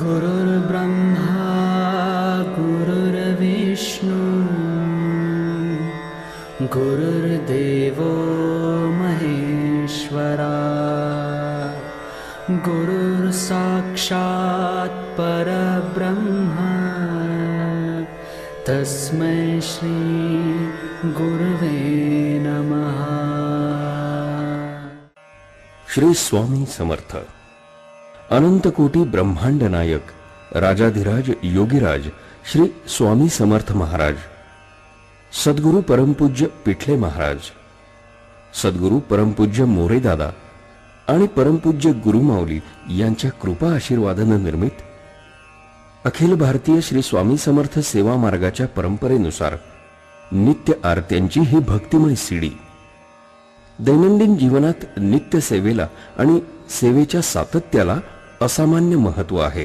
गुरुर्ब्रह्मा गुरुर्विष्णू गुरुर्देवो महेश्वरा गुरुर्साक्षात् परब्रह्म तस्मै श्री गुरुवे नमः। श्री स्वामी समर्थ। अनंतकोटी ब्रह्मांड नायक राजाधिराज योगीराज श्री स्वामी समर्थ महाराज, सद्गुरु परमपूज्य पिठले महाराज, सद्गुरु परमपूज्य मोरेदादा आणि परमपूज्य गुरुमाऊली यांच्या कृपा आशीर्वादाने निर्मित अखिल भारतीय श्री स्वामी समर्थ सेवा मार्गाच्या परंपरेनुसार नित्य आरत्यांची ही भक्तिमय सीडी दैनंदिन जीवनात नित्य सेवेला आणि सेवेच्या सातत्याला असामान्य महत्व आहे।